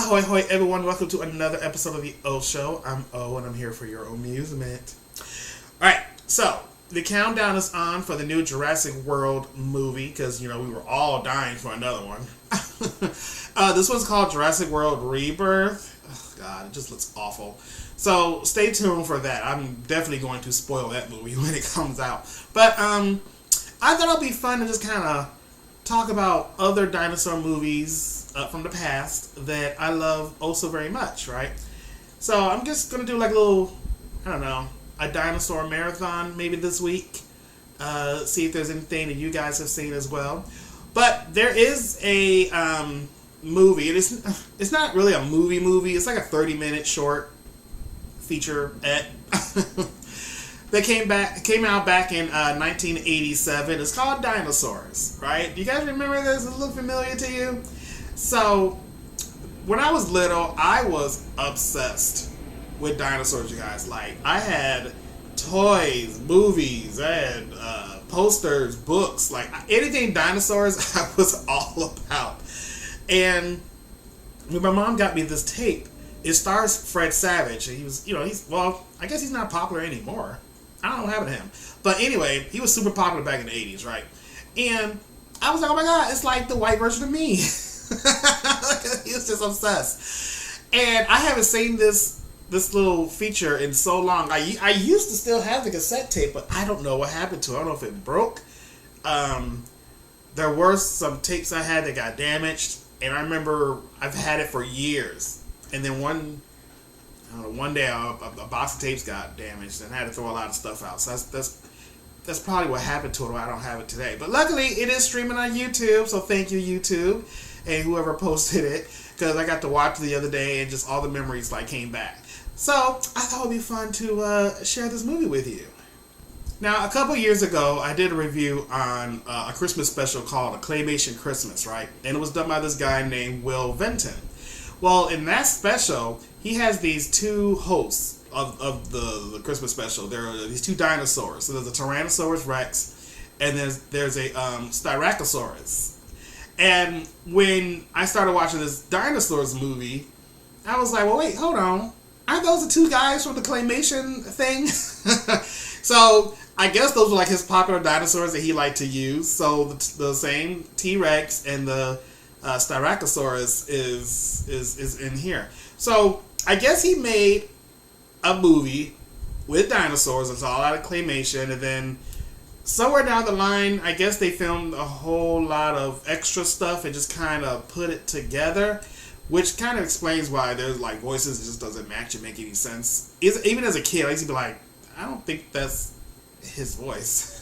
Ahoy, hoy, everyone. Welcome to another episode of The O Show. I'm O, and I'm here for your amusement. Alright, so the countdown is on for the new Jurassic World movie, because, we were all dying for another one. This one's called Jurassic World Rebirth. Oh, God, it just looks awful. So stay tuned for that. I'm definitely going to spoil that movie when it comes out. But I thought it'd be fun to just kind of talk about other dinosaur movies from the past that I love oh so very much, right? So I'm just going to do like a little, a dinosaur marathon maybe this week. See if there's anything that you guys have seen as well. But there is a movie. It's not really a movie. It's like a 30-minute short featurette that came out back in 1987. It's called Dinosaurs, right? Do you guys remember this? Does it look familiar to you? So, when I was little, I was obsessed with dinosaurs, you guys. Like, I had toys, movies, I had posters, books, like anything dinosaurs I was all about. And when my mom got me this tape, it stars Fred Savage. He was, I guess he's not popular anymore. I don't know what happened to him. But anyway, he was super popular back in the 80s, right? And I was like, oh my God, it's like the white version of me. He was just obsessed. And I haven't seen this little feature in so long. I used to still have the cassette tape, but I don't know what happened to it. I don't know if it broke. There were some tapes I had that got damaged. And I remember I've had it for years. And then one day a box of tapes got damaged and I had to throw a lot of stuff out. So that's probably what happened to it, why I don't have it today. But luckily, it is streaming on YouTube, so thank you, YouTube, and whoever posted it, because I got to watch it the other day, and just all the memories came back. So I thought it would be fun to share this movie with you. Now, a couple years ago, I did a review on a Christmas special called A Claymation Christmas, right? And it was done by this guy named Will Vinton. Well, in that special, he has these two hosts of the Christmas special. There are these two dinosaurs. So there's a Tyrannosaurus Rex, and there's a Styracosaurus. And when I started watching this dinosaurs movie, I was like, well, wait, hold on. Aren't those the two guys from the claymation thing? So I guess those were like his popular dinosaurs that he liked to use. So the same T-Rex and the Styracosaurus is in here. So I guess he made a movie with dinosaurs. It's all out of claymation, and then somewhere down the line, I guess they filmed a whole lot of extra stuff and just kind of put it together, which kind of explains why there's voices that just doesn't match and make any sense. Even as a kid, I used to be like, I don't think that's his voice.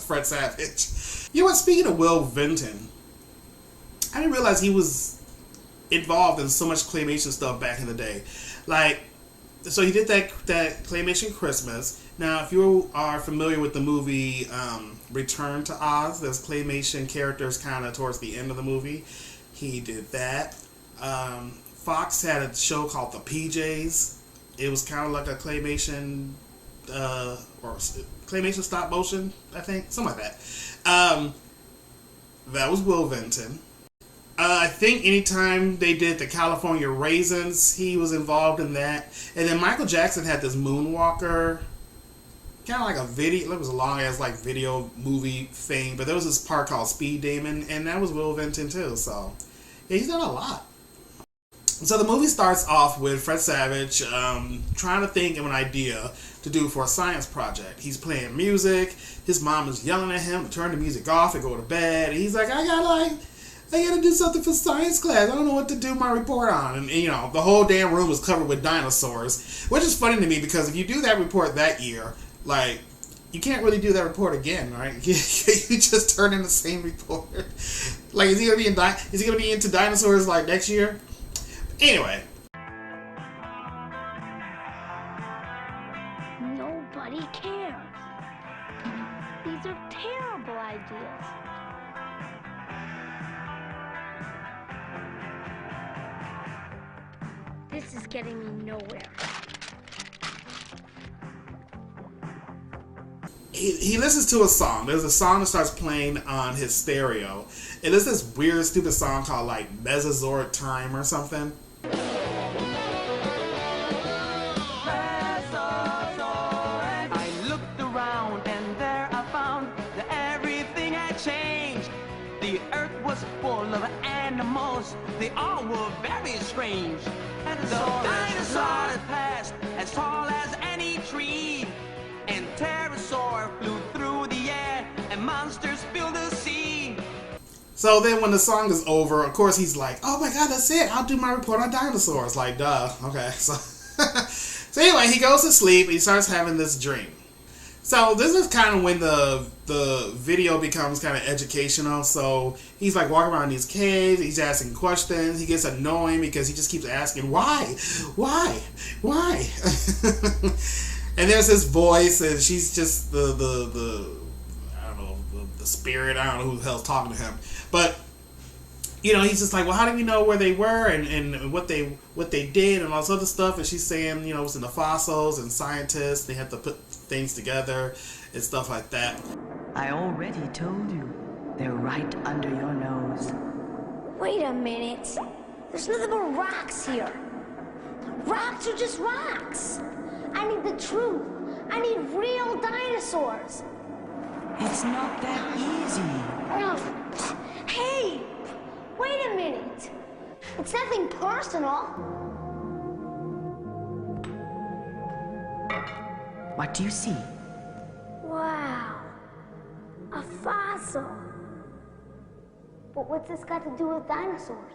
Fred Savage. You know what? Speaking of Will Vinton, I didn't realize he was involved in so much claymation stuff back in the day. So he did that Claymation Christmas. Now, if you are familiar with the movie Return to Oz, there's claymation characters kind of towards the end of the movie. He did that. Fox had a show called The PJs. It was kind of like a claymation or claymation stop motion, I think, something like that. That was Will Vinton. I think anytime they did the California Raisins, he was involved in that. And then Michael Jackson had this Moonwalker, kind of like a video, it was a long ass video movie thing, but there was this part called Speed Demon, and that was Will Vinton too. So yeah, he's done a lot. So the movie starts off with Fred Savage trying to think of an idea to do for a science project. He's playing music, his mom is yelling at him to turn the music off and go to bed, and he's like, I gotta do something for science class. I don't know what to do my report on. And the whole damn room was covered with dinosaurs, which is funny to me because if you do that report that year, you can't really do that report again, right? You just turn in the same report. Is he gonna be into dinosaurs next year? Anyway. Nobody cares. These are terrible ideas. This is getting me nowhere. He listens to a song. There's a song that starts playing on his stereo. And there's this weird, stupid song called Mesozoic Time or something. full of animals. They all were very strange. The dinosaurs passed as tall as any tree, and pterosaur flew through the air, and monsters filled the sea. So then when the song is over, of course he's like, oh my god, that's it. I'll do my report on dinosaurs. Like, duh. Okay. So, so anyway, he goes to sleep and he starts having this dream. So this is kind of when the video becomes kind of educational. So he's like walking around these caves. He's asking questions. He gets annoying because he just keeps asking, why? And there's this voice, and she's just the I don't know, the spirit. I don't know who the hell's talking to him. But, you know, he's just like, well, how do we know where they were and what they did and all this other stuff? And she's saying, you know, it's in the fossils and scientists. They have to put things together and stuff like that. I already told you. They're right under your nose. Wait a minute. There's nothing but rocks here. Rocks are just rocks. I need the truth. I need real dinosaurs. It's not that easy. Hey, wait a minute. It's nothing personal. What do you see? Wow, a fossil. But what's this got to do with dinosaurs?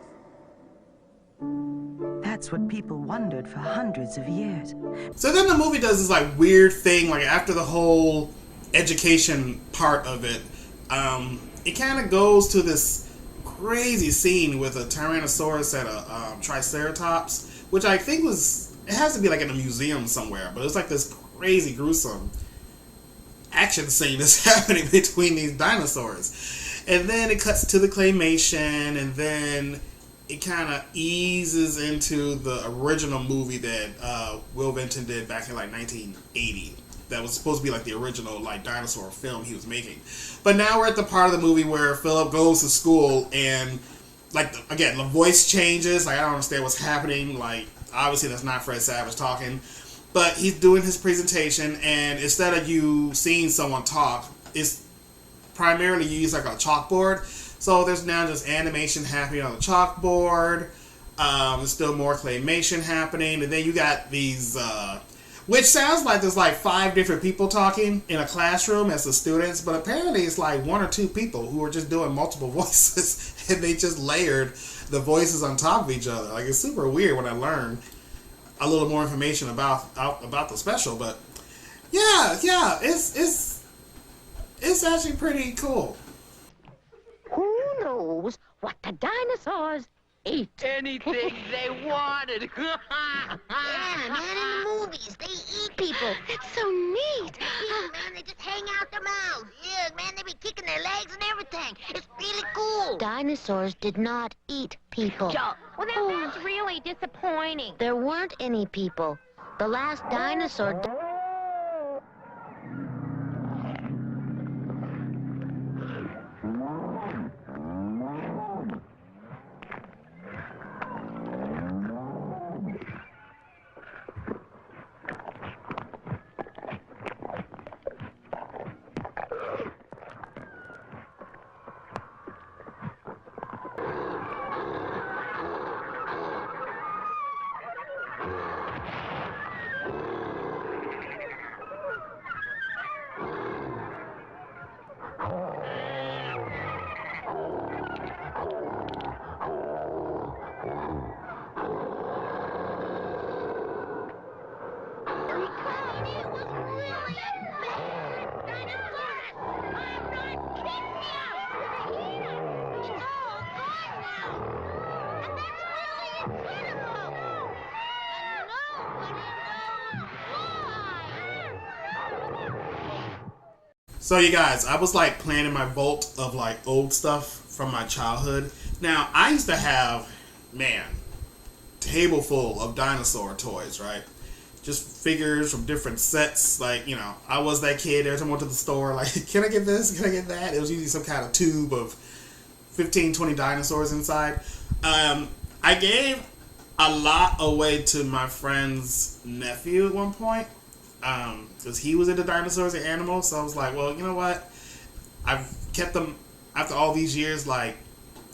That's what people wondered for hundreds of years. So then the movie does this like weird thing, like after the whole education part of it, it kind of goes to this crazy scene with a Tyrannosaurus and a Triceratops, which I think it has to be like in a museum somewhere, but it's like this crazy gruesome action scene that's happening between these dinosaurs. And then it cuts to the claymation, and then it kind of eases into the original movie that Will Vinton did back in like 1980. That was supposed to be like the original like dinosaur film he was making. But now we're at the part of the movie where Philip goes to school and like again the voice changes. Like I don't understand what's happening. Like obviously that's not Fred Savage talking, but he's doing his presentation, and instead of you seeing someone talk, it's primarily you use like a chalkboard. So there's now just animation happening on the chalkboard. There's still more claymation happening, and then you got these. Which sounds like there's like 5 different people talking in a classroom as the students, but apparently it's like 1 or 2 people who are just doing multiple voices, and they just layered the voices on top of each other. Like it's super weird when I learned a little more information about the special, but yeah, it's actually pretty cool. Who knows what the dinosaurs ate? Anything they wanted. Yeah, man, in the movies, they eat people. That's so neat. People, man, they just hang out their mouths. Yeah, man, they be kicking their legs and everything. It's really cool. Dinosaurs did not eat people. Well, that's really disappointing. There weren't any people. The last dinosaur... So you guys, I was like planning my vault of like old stuff from my childhood. Now I used to have, man, table full of dinosaur toys, right? Just figures from different sets. Like, you know, I was that kid every time I went to the store, like, can I get this? Can I get that? It was usually some kind of tube of 15, 20 dinosaurs inside. I gave a lot away to my friend's nephew at one point. Because he was into dinosaurs and animals, so I was like, well, you know what? I've kept them after all these years, like,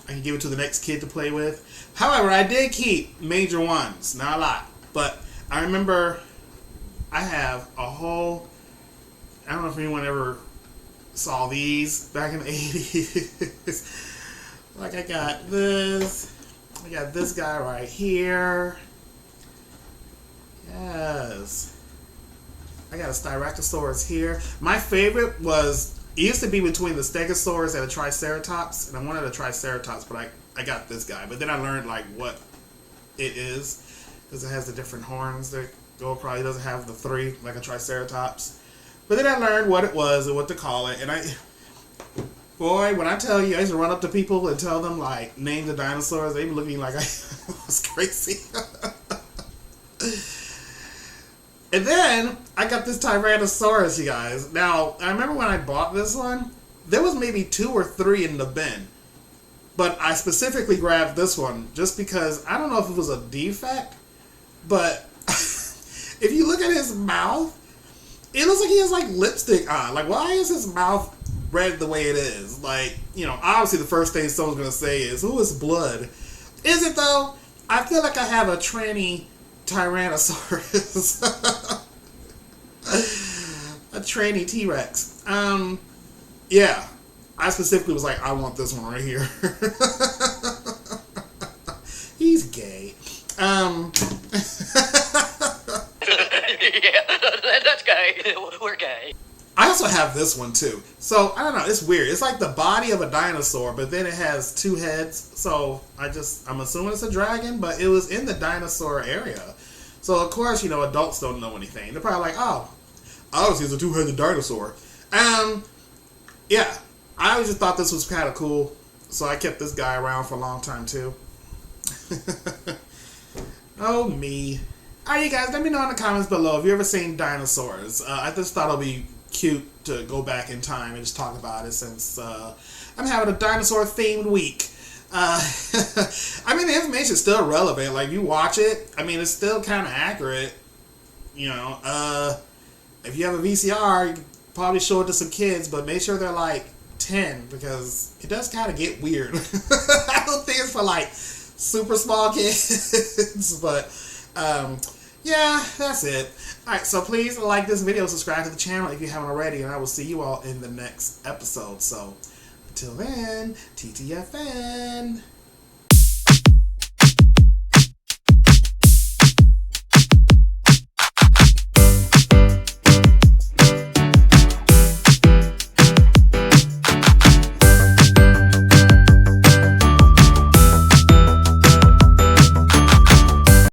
I can give it to the next kid to play with. However, I did keep major ones, not a lot, but I remember I have a whole. I don't know if anyone ever saw these back in the 80s. Like I got this guy right here. Yes. I got a Styracosaurus here. My favorite was, it used to be between the Stegosaurus and a Triceratops, and I wanted a Triceratops, but I got this guy. But then I learned like what it is, because it has the different horns that go across. It doesn't have the 3 like a Triceratops. But then I learned what it was and what to call it, and boy, when I tell you, I used to run up to people and tell them like name the dinosaurs. They be looking like I was crazy. And then I got this Tyrannosaurus, you guys. Now, I remember when I bought this one, there was maybe 2 or 3 in the bin. But I specifically grabbed this one just because, I don't know if it was a defect, but if you look at his mouth, it looks like he has like lipstick on. Like, why is his mouth red the way it is? Like, you know, obviously the first thing someone's going to say is, who is blood? Is it though? I feel like I have a tranny Tyrannosaurus. A tranny T-Rex. Yeah. I specifically was like, I want this one right here. He's gay. Yeah, that's gay. We're gay. I also have this one too. So, I don't know, it's weird. It's like the body of a dinosaur, but then it has 2 heads. So, I'm assuming it's a dragon, but it was in the dinosaur area. So, of course, you know, adults don't know anything. They're probably like, oh, obviously it's a 2-headed dinosaur. Yeah, I always just thought this was kind of cool. So, I kept this guy around for a long time too. Oh, me. Alright, you guys, let me know in the comments below if you ever seen Dinosaurs. I just thought it'll be cute to go back in time and just talk about it since I'm having a dinosaur themed week. I mean, the information's still relevant. Like, you watch it, I mean, it's still kind of accurate. You know, if you have a VCR, you can probably show it to some kids, but make sure they're like 10 because it does kind of get weird. I don't think it's for like super small kids, but yeah, that's it. Alright, so please like this video, subscribe to the channel if you haven't already, and I will see you all in the next episode. So, until then, TTFN.